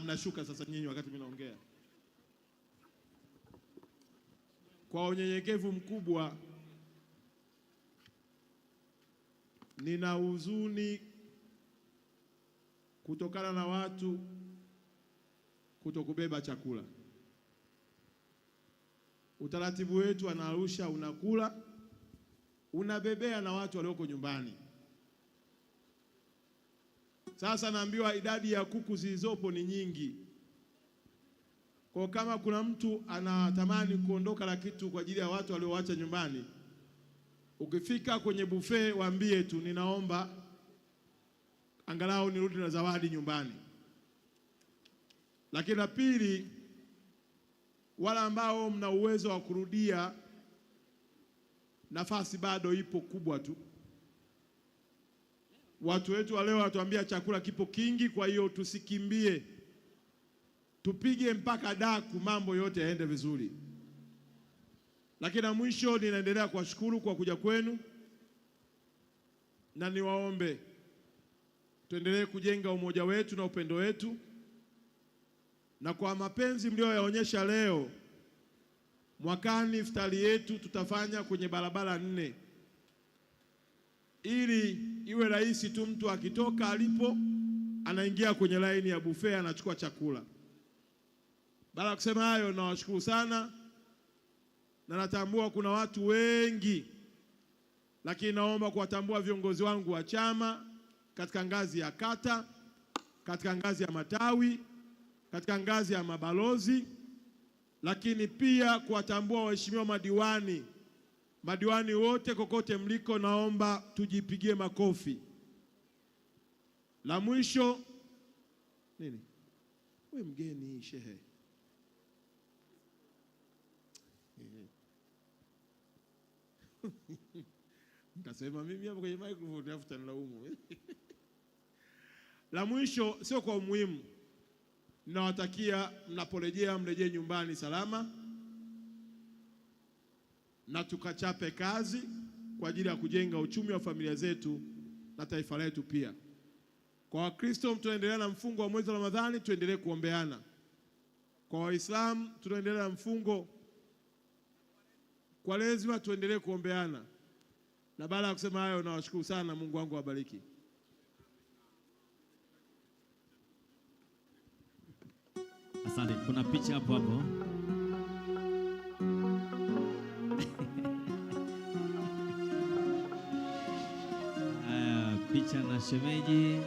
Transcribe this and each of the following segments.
mnashuka sasa nyinyi wakati mimi naongea. Kwa unyenyekevu mkubwa, nina huzuni kutokana na watu kutokubeba chakula. Utaratibu wetu Arusha, unakula unabebea na watu walioko nyumbani. Sasa naambiwa idadi ya kuku zilizopo ni nyingi. Kwa kama kuna mtu anatamani kuondoka na kitu kwa ajili ya watu walioacha nyumbani, ukifika kwenye buffet waambie tu ninaomba angalau nirudi na zawadi nyumbani. Lakini la pili, wala ambao mna uwezo wa kurudia, nafasi bado ipo kubwa tu. Watu wetu wa leo watuambia chakula kipo kingi, kwa hiyo tusikimbie. Tupige mpaka daku, mambo yote yaende vizuri. Lakini na mwisho, ninaendelea kuwashukuru kwa kuja kwenu, na niwaombe tuendelee kujenga umoja wetu na upendo wetu, na kwa mapenzi mlioyaonyesha leo, mwakani iftari yetu tutafanya kwenye barabara 4 ili iwe rahisi tu, mtu akitoka alipo anaingia kwenye laini ya buffet anachukua chakula. Baada ya kusema hayo, nawashukuru sana, na natambua kuna watu wengi, lakini naomba kuwatambua viongozi wangu wa chama katika ngazi ya kata, katika ngazi ya matawi, katika ngazi ya mabalozi, lakini pia kuwatambua waheshimiwa madiwani wote kokote mliko, naomba tujipigie makofi. La mwisho nini? Wewe mgeni shehe. Nitasema mimi hapo kwenye microphone afu tanilaumu. La mwisho sio kwa umuhimu, ninawatakia mnaporejea mrejee nyumbani salama, na tukachape kazi kwa ajili ya kujenga uchumi wa familia zetu na taifa letu pia. Kwa Wakristo tunaendelea na mfungo wa mwezi wa Ramadhani, tuendelee kuombeana. Kwa Waislamu tunaendelea na mfungo kwa lazima tuendelee kuombeana. Na baada ya kusema hayo, nawashukuru sana, Mungu wangu awabariki. Asante. Kuna picha hapo hapo. Picha na shemeji.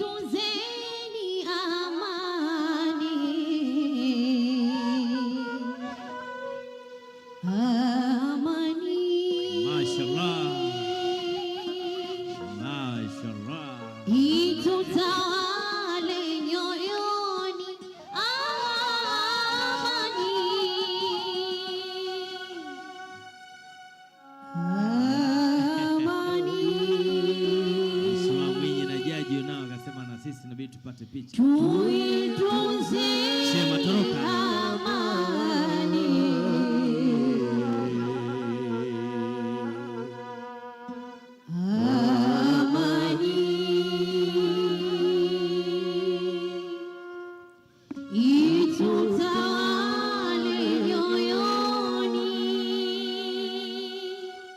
Tuitunzeni amani, amani. Mashallah, mashallah. Itutawale nyoyoni, amani, amani. Nao akasema na sisi inabidi tupate picha. Tuitunze Shema toroka. amani, amani. Itutawale nyoyoni.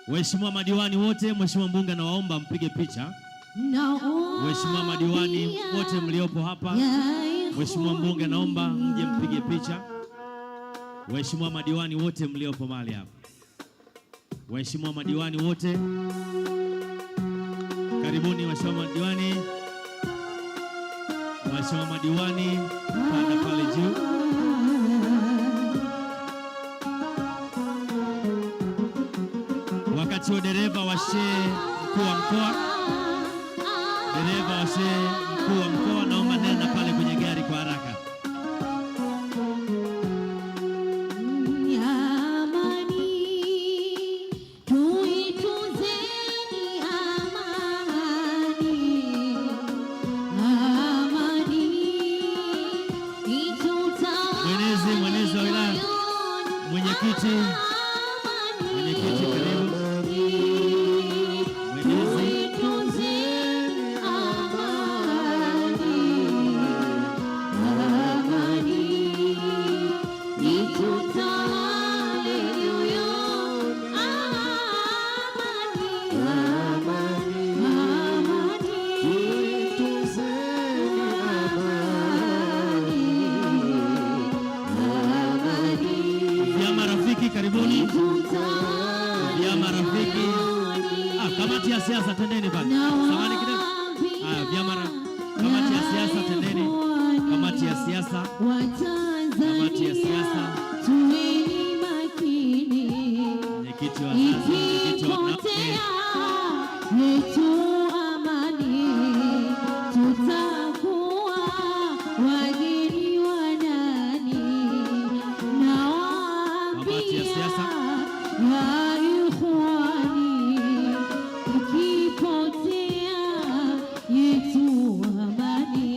Waheshimiwa madiwani wote, Mheshimiwa mbunge nawaomba mpige picha. Mheshimiwa madiwani wote mliopo hapa, Mheshimiwa mbunge naomba mje mpige picha. Waheshimiwa madiwani wote mliopo mahali hapa, waheshimiwa madiwani wote karibuni. Waheshimiwa madiwani, waheshimiwa madiwani panda pale juu. Wakati wa dereva washe mkuu wa mkoa, dereva washe mkuu wa mkoa, naomba nenda pale kwenye gari kwa haraka. Amani, tuitunzeni amani, amani. Itutawale Mwenezi wa wilaya, Mwenyekiti, mwenyekiti karibu. Mwenyezi karibuni. Vyama rafiki. Kamati ya siasa tendeni bana. Samahani kidogo. Kamati ya siasa tendeni. Kamati ya siasa. Kamati ya siasa. Tuweni makini. Mwenyekiti wa siasa, mwenyekiti wa yetu amani, tutakuwa wageni wa nani? kamati ya siasa. Ya ikhwani, ukipotea yetu amani,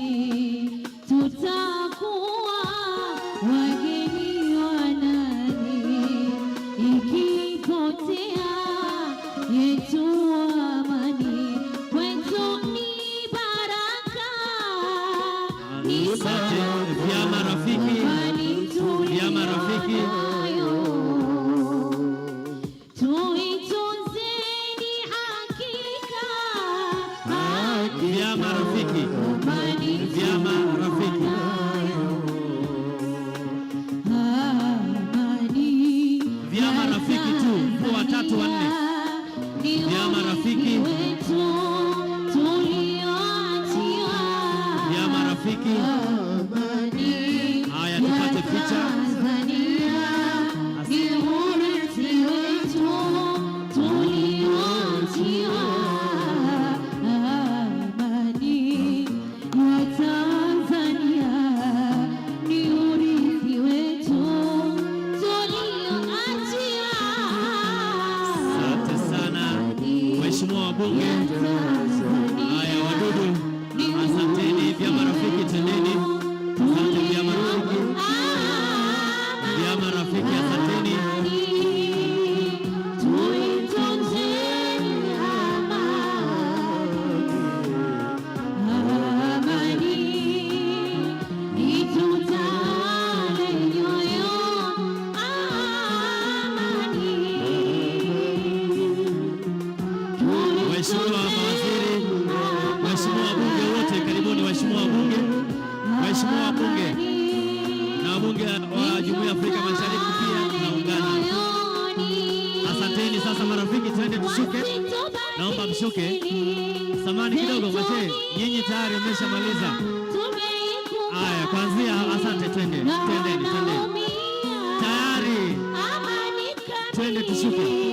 tutakuwa wageni wa nani? Ikipotea yetu amani, kwetu ni baraka. Asante. Vyama rafiki. Vyama rafiki. Tuitunzeni hakika. Vyama rafiki. Vyama rafiki. Vyama rafiki tu, kwa watatu wanne. Vyama rafiki. Vyama rafiki. Haya, tupate picha. Asante sana Mheshimiwa wabunge. Haya wadudu, asanteni. Vyama rafiki tendeni. Asante vyama rafiki. Vyama rafiki asanteni. Waheshimiwa mawaziri, waheshimiwa wabunge wote karibuni. Waheshimiwa wabunge, waheshimiwa wabunge na wabunge wa Jumuiya ya Afrika Mashariki pia tunaungana. Asanteni. Sasa marafiki, twende tushuke. Naomba mshuke. Samani kidogo mzee, nyinyi tayari mmeshamaliza. Haya, kuanzia asante, twende. Twendeni. Tayari. Twende tushuke.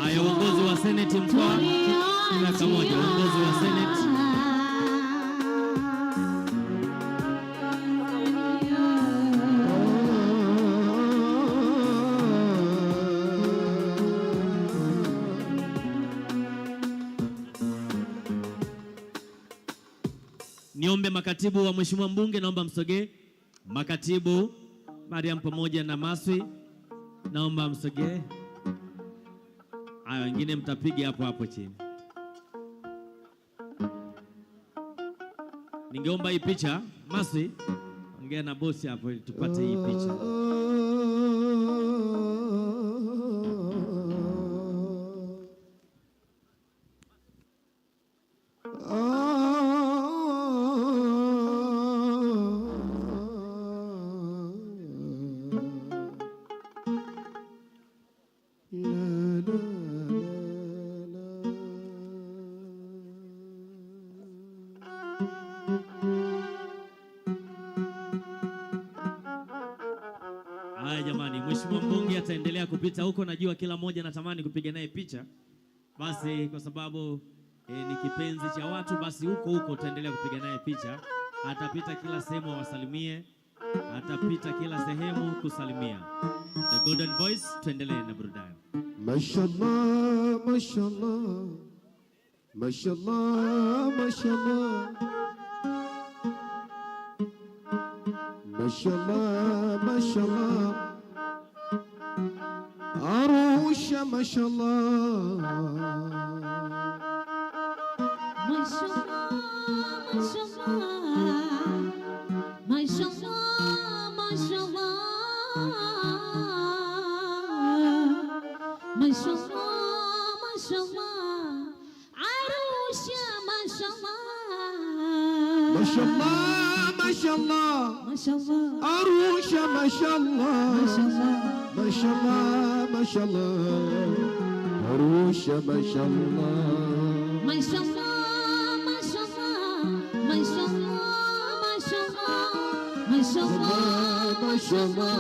Haya, uongozi wa Seneti mkoa kila mmoja, uongozi wa Seneti. Niombe makatibu wa Mheshimiwa mbunge, naomba msogee. Makatibu Mariam pamoja na Maswi, naomba msogee. Haya, wengine mtapiga hapo chini. Ningeomba hii picha, Maswi, ongea na bosi hapo ili tupate hii picha. Haya jamani, Mheshimiwa mbunge ataendelea kupita huko, najua kila mmoja anatamani kupiga naye picha. Basi kwa sababu ni kipenzi cha watu, basi huko utaendelea kupiga naye picha. Atapita kila sehemu awasalimie, atapita kila sehemu kusalimia. The Golden Voice, tuendelee na burudani. Mashallah, mashallah, mashallah, mashallah, mashallah, mashallah, Arusha, mashallah, mashallah, mashallah, mashallah, mashallah, mashallah, mashallah, Arusha, mashallah, mashallah, mashallah, mashallah, Arusha, mashallah, mashallah, mashallah, mashallah, Arusha, mashallah, mashallah, mashallah, mashallah, mashallah, mashallah,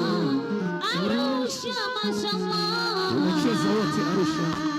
Arusha, mashallah. Tunacheza wote Arusha.